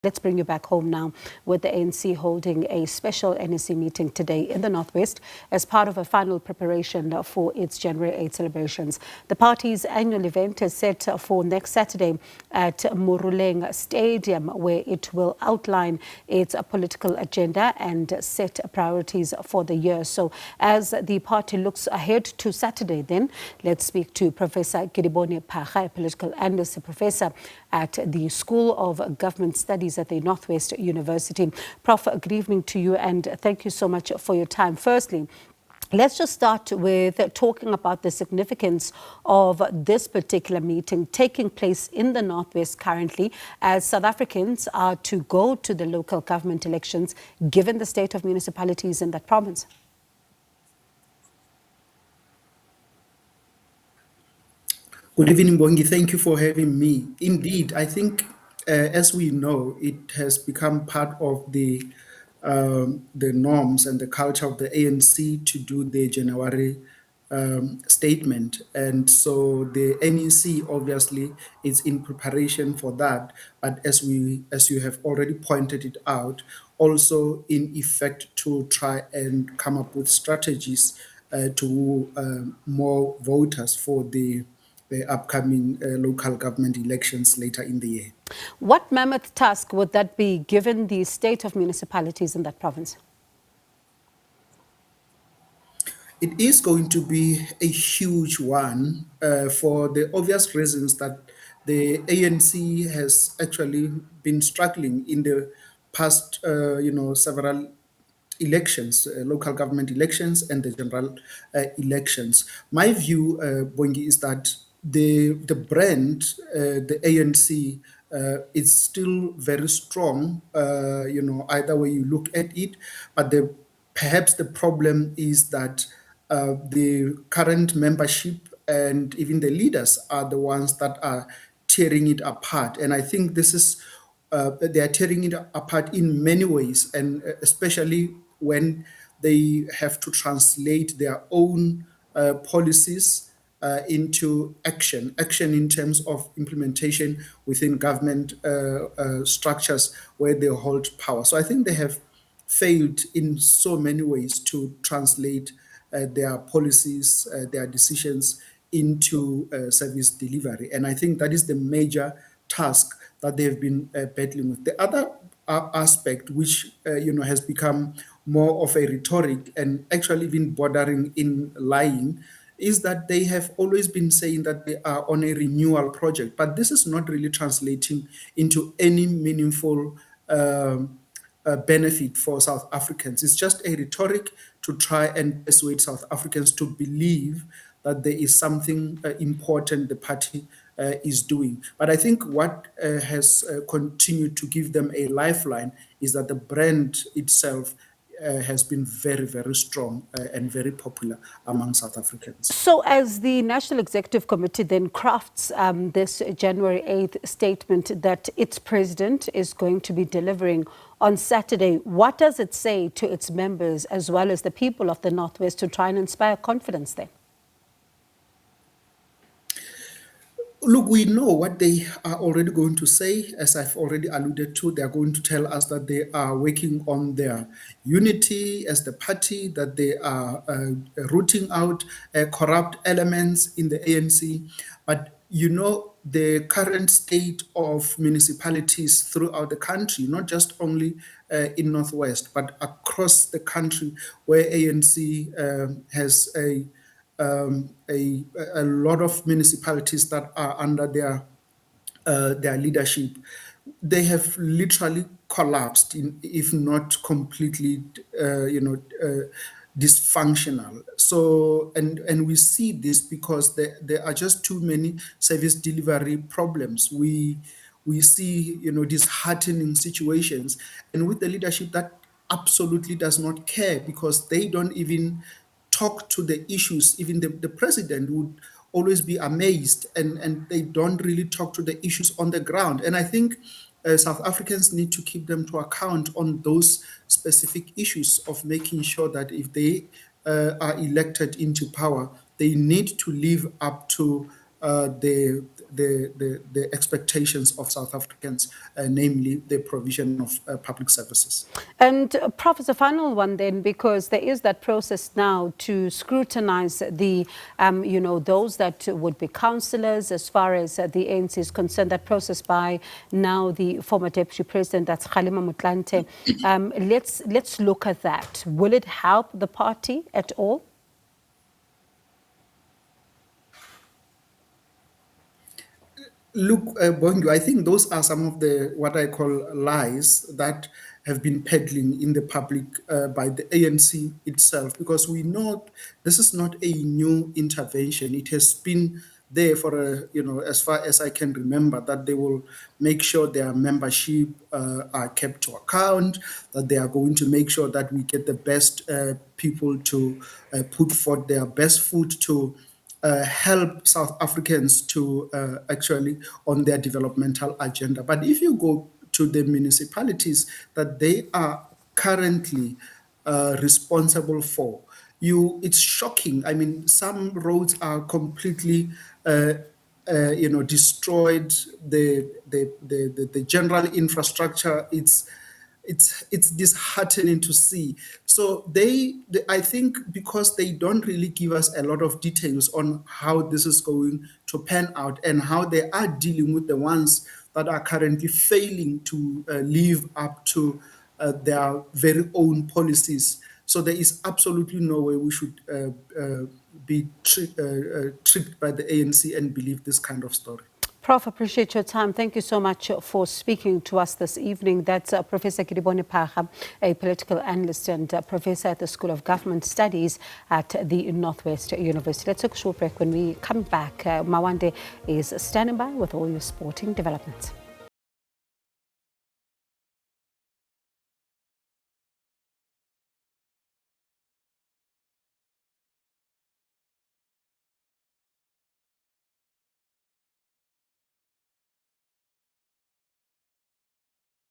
Let's bring you back home now, with the ANC holding a special NEC meeting today in the Northwest as part of a final preparation for its January 8 celebrations. The party's annual event is set for next Saturday at Moruleng Stadium, where it will outline its political agenda and set priorities for the year. So as the party looks ahead to Saturday, then let's speak to Professor Kedibone Phaga, a political analyst, professor at the School of Government Studies at the Northwest University. Prof, good evening to you, and thank you so much for your time. Firstly, let's just start with talking about the significance of this particular meeting taking place in the Northwest currently, as South Africans are to go to the local government elections, given the state of municipalities in that province. Good evening, Bongi. Thank you for having me. Indeed, I think, as we know, it has become part of the norms and the culture of the ANC to do the January statement, and so the NEC obviously is in preparation for that. But as you have already pointed it out, also in effect to try and come up with strategies to more voters for the upcoming local government elections later in the year. What mammoth task would that be, given the state of municipalities in that province? It is going to be a huge one for the obvious reasons that the ANC has actually been struggling in the past, several elections, local government elections and the general elections. My view, Bongi, is that the brand, the ANC, is still very strong, either way you look at it, but perhaps the problem is that the current membership and even the leaders are the ones that are tearing it apart. And I think this is, they are tearing it apart in many ways, and especially when they have to translate their own policies into action in terms of implementation within government structures where they hold power. So I think they have failed in so many ways to translate their policies, their decisions into service delivery. And I think that is the major task that they have been battling with. The other aspect, which has become more of a rhetoric and actually even bordering in lying, is that they have always been saying that they are on a renewal project, but this is not really translating into any meaningful benefit for South Africans. It's just a rhetoric to try and persuade South Africans to believe that there is something important the party is doing. But I think what has continued to give them a lifeline is that the brand itself has been very, very strong and very popular among South Africans. So as the National Executive Committee then crafts this January 8th statement that its president is going to be delivering on Saturday, what does it say to its members as well as the people of the Northwest to try and inspire confidence there? Look, we know what they are already going to say. As I've already alluded to, they are going to tell us that they are working on their unity as the party, that they are rooting out corrupt elements in the ANC. But the current state of municipalities throughout the country, not just only in Northwest, but across the country, where ANC has a lot of municipalities that are under their leadership, they have literally collapsed, if not completely, dysfunctional. So, and we see this because there are just too many service delivery problems. We see, disheartening situations, and with the leadership that absolutely does not care, because they don't even talk to the issues. Even the president would always be amazed, and they don't really talk to the issues on the ground. And I think South Africans need to keep them to account on those specific issues of making sure that if they are elected into power, they need to live up to the expectations of South Africans, namely the provision of public services. And Prof, as a final one then, because there is that process now to scrutinize the, those that would be councillors as far as the ANC is concerned, that process by now the former Deputy President, that's Kgalema Motlanthe. Let's look at that. Will it help the party at all? Look, Bongi, I think those are some of the what I call lies that have been peddling in the public by the ANC itself, because we know this is not a new intervention. It has been there for as far as I can remember, that they will make sure their membership are kept to account, that they are going to make sure that we get the best people to put forth their best foot to help South Africans to actually on their developmental agenda. But if you go to the municipalities that they are currently responsible for, it's shocking. I mean, some roads are completely destroyed. The general infrastructure, it's disheartening to see. So I think, because they don't really give us a lot of details on how this is going to pan out and how they are dealing with the ones that are currently failing to live up to their very own policies. So there is absolutely no way we should be tricked by the ANC and believe this kind of story. Prof, appreciate your time. Thank you so much for speaking to us this evening. That's Professor Kedibone Phaga, a political analyst and professor at the School of Government Studies at the Northwest University. Let's take a short break. When we come back, Mawande is standing by with all your sporting developments.